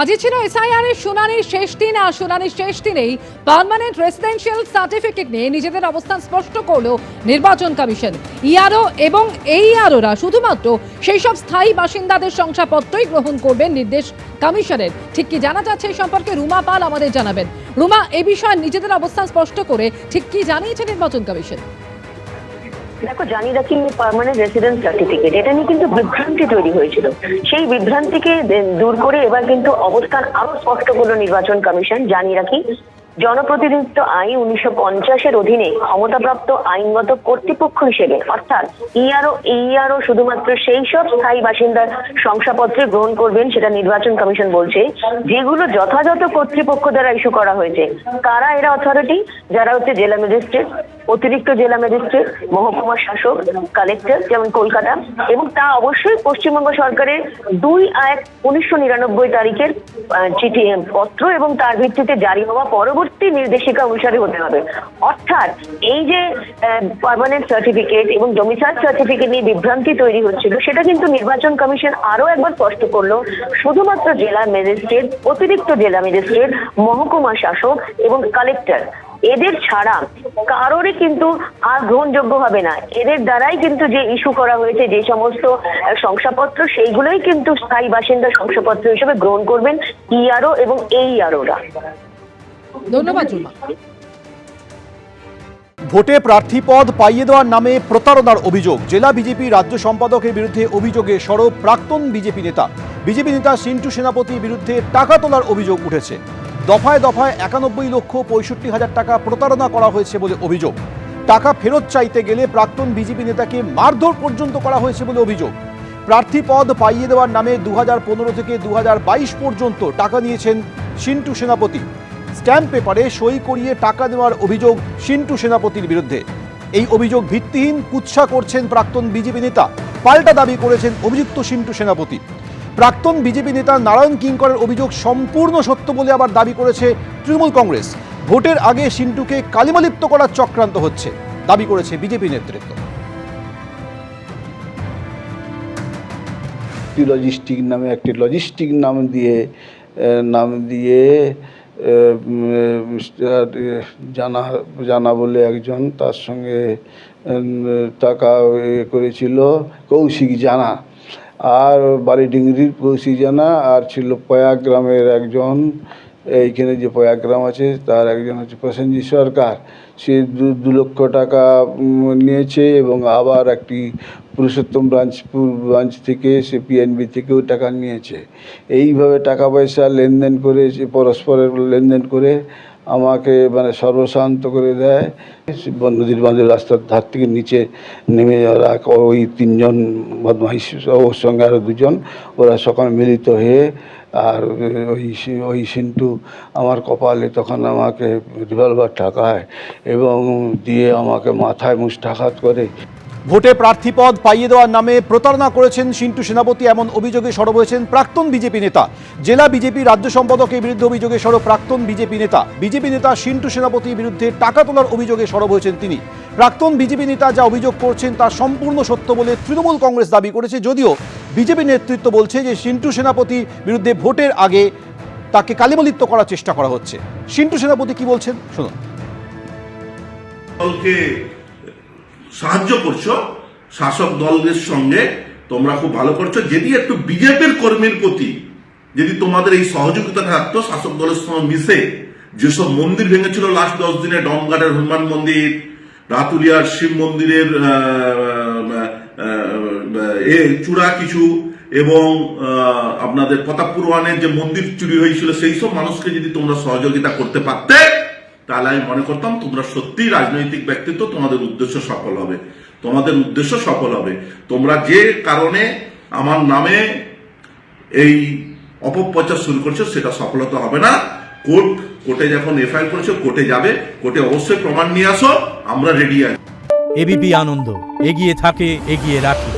আজই ছিল এসআইআর এর শুনানির শেষ দিন। আর শুনানির শেষ দিনেই পার্মানেন্ট রেসিডেন্সিয়াল সার্টিফিকেট নিয়ে নিজেদের অবস্থান স্পষ্ট করল নির্বাচন কমিশন। ইআরও এবং এইআরওরা শুধুমাত্র সেই সব স্থায়ী বাসিন্দাদের শংসাপত্রই গ্রহণ করবেন নির্দেশ কমিশনের। ঠিক কি জানা যাচ্ছে এই সম্পর্কে রুমা পাল আমাদের জানাবেন। রুমা, এ বিষয়ে নিজেদের অবস্থান স্পষ্ট করে ঠিক কি জানিয়েছে নির্বাচন কমিশন? দেখো, জানি রাখি পার্মানেন্ট রেসিডেন্স সার্টিফিকেট, এটা নিয়ে কিন্তু বিভ্রান্তি তৈরি হয়েছিল। সেই বিভ্রান্তিকে দূর করে এবার কিন্তু অবস্থান আরো স্পষ্ট করলো নির্বাচন কমিশন। জানি রাখি, জনপ্রতিনিধিত্ব আইন 1950-এর অধীনে ক্ষমতাপ্রাপ্ত আইনগত কর্তৃপক্ষ হিসেবে অর্থাৎ এইআরও শুধুমাত্র সেই সব স্থায়ী বাসিন্দার শংসাপত্রে গ্রহণ করবেন, সেটা নির্বাচন কমিশন বলছে, যেগুলো যথাযথ কর্তৃপক্ষ দ্বারা ইস্যু করা হয়েছে। কারা এরা অথরিটি? যারা হচ্ছে জেলা ম্যাজিস্ট্রেট, অতিরিক্ত জেলা ম্যাজিস্ট্রেট, মহকুমা শাসক, কালেক্টর, যেমন কলকাতা, এবং তা অবশ্যই পশ্চিমবঙ্গ সরকারের 2/1/1999 তারিখের চিঠি পত্র এবং তার ভিত্তিতে জারি হওয়া পরবর্তী নির্দেশিকা অনুসারে হতে হবে। অর্থাৎ এই যে পার্মানেন্ট সার্টিফিকেট এবং ডোমিসাইল সার্টিফিকেট নিয়ে বিভ্রান্তি তৈরি হচ্ছিল, সেটা কিন্তু নির্বাচন কমিশন আরো একবার স্পষ্ট করলো। শুধুমাত্র জেলা ম্যাজিস্ট্রেট, অতিরিক্ত জেলা ম্যাজিস্ট্রেট, মহকুমা শাসক এবং কালেক্টর, এদের ছাড়া কারোরই কিন্তু আর গ্রহণযোগ্য হবে না। এদের দ্বারাই কিন্তু যে ইস্যু করা হয়েছে যে সমস্ত শংসাপত্র, সেইগুলোই কিন্তু স্থায়ী বাসিন্দা শংসাপত্র হিসেবে গ্রহণ করবেন ইআরও এবং এইআরওরা। ধন্যবাদ রুমা। ভোটে প্রার্থী পদ পাইয়ে দেওয়ার নামে প্রতারণার অভিযোগ। জেলা বিজেপি রাজ্য সম্পাদকের বিরুদ্ধে অভিযোগে সরব প্রাক্তন বিজেপি নেতা। বিজেপি নেতা সিন্টু সেনাপতির বিরুদ্ধে টাকা তোলার অভিযোগ উঠেছে। দফায় দফায় 91,65,00,000 টাকা প্রতারণা করা হয়েছে বলে অভিযোগ। টাকা ফেরত চাইতে গেলে প্রাক্তন বিজেপি নেতাকে মারধর পর্যন্ত করা হয়েছে বলে অভিযোগ। প্রার্থী পদ পাইয়ে দেওয়ার নামে 2015 থেকে 2022 পর্যন্ত টাকা নিয়েছেন সিন্টু সেনাপতি। স্ট্যাম্প পেপারে সই করিয়ে টাকা দেওয়ার অভিযোগ সিন্টু সেনাপতির বিরুদ্ধে। এই অভিযোগ ভিত্তিহীন, কুৎসা করছেন প্রাক্তন বিজেপি নেতা। পাল্টা দাবি করেছেন অভিযুক্ত সিন্টু সেনাপতি। প্রাক্তন বিজেপি নেতা নারায়ণ কিঙ্করের অভিযোগ সম্পূর্ণ সত্য বলে আবার দাবি করেছে তৃণমূল কংগ্রেস। ভোটের আগে সিন্টুকে কালিমালিপ্ত করার চক্রান্ত হচ্ছে, দাবি করেছে বিজেপি নেতৃত্ব। লজিস্টিক নাম দিয়ে জানা বলে একজন, তার সঙ্গে টাকা করেছিল কৌশিক জানা, আর বালিডিংরির কৌশিক জানা, আর ছিল পয়াগ্রামের একজন, এইখানে যে পয়াগ্রাম আছে তার একজন হচ্ছে প্রসেনজিৎ সরকার। সে 2 লক্ষ টাকা নিয়েছে এবং আবার একটি পুরুষোত্তম ব্রাঞ্চ থেকে, সে পিএনবি থেকেও টাকা নিয়েছে। এইভাবে টাকা পয়সা লেনদেন করে, পরস্পরের লেনদেন করে আমাকে সর্বশান্ত করে দেয়। নদীর বাঁধের রাস্তার ধার থেকে নিচে নেমে ওরা, ওই 3 জন বদমাইশ, ওর সঙ্গে আরও 2 জন, ওরা সকালে মিলিত হয়ে, আর ওই সিন্টু আমার কপালে তখন আমাকে রিভলভার ঠাকায় এবং দিয়ে আমাকে মাথায় মুষ্টাঘাত করে। ভোটে প্রার্থী পদ পাইয়ে দেওয়ার নামে প্রতারণা করেছেন সিন্টু সেনাপতি, এমন অভিযোগে সরব হয়েছেন প্রাক্তন বিজেপি নেতা। জেলা বিজেপি রাজ্য সম্পাদকের বিরুদ্ধে অভিযোগে সরব প্রাক্তন বিজেপি নেতা। বিজেপি নেতা সিন্টু সেনাপতির বিরুদ্ধে টাকা তোলার অভিযোগে সরব হয়েছেন তিনি। প্রাক্তন বিজেপি নেতা যা অভিযোগ করছেন তা সম্পূর্ণ সত্য বলে তৃণমূল কংগ্রেস দাবি করেছে, যদিও বিজেপি নেতৃত্ব বলছে যে সিন্টু সেনাপতির বিরুদ্ধে ভোটের আগে তাকে কালিমালিপ্ত করার চেষ্টা করা হচ্ছে। সিন্টু সেনাপতি কি বলছেন শুনুন। সাহায্য করছো শাসক দলের সঙ্গে, তোমরা খুব ভালো করছো। যদি একটু বিজেপির কর্মীর প্রতি যদি তোমাদের এই সহযোগিতা থাকতো, শাসক দলের সঙ্গে মিশে যেসব মন্দির ভেঙেছিল লাস্ট 10 দিনে, ডমঘাটের হনুমান মন্দির, রাতুলিয়ার শিব মন্দিরের চূড়া কিছু, এবং আপনাদের প্রতাপপুর ওয়ানের যে মন্দির চুরি হয়েছিল, সেই সব মানুষকে যদি তোমরা সহযোগিতা করতে পারতে, তাহলে আমি মনে করতাম তোমরা সত্যিই রাজনৈতিক ব্যক্তিত্ব, তোমাদের উদ্দেশ্য সফল হবে। তোমরা যে কারণে আমার নামে এই অপপ্রচার শুরু করছো, সেটা সফলতা হবে না। কোর্টে যখন এফআইআর করেছো, কোর্টে যাবে, কোর্টে অবশ্যই প্রমাণ নিয়ে আসো, আমরা রেডি আছি। এবিপি আনন্দ, এগিয়ে থাকে, এগিয়ে রাখি।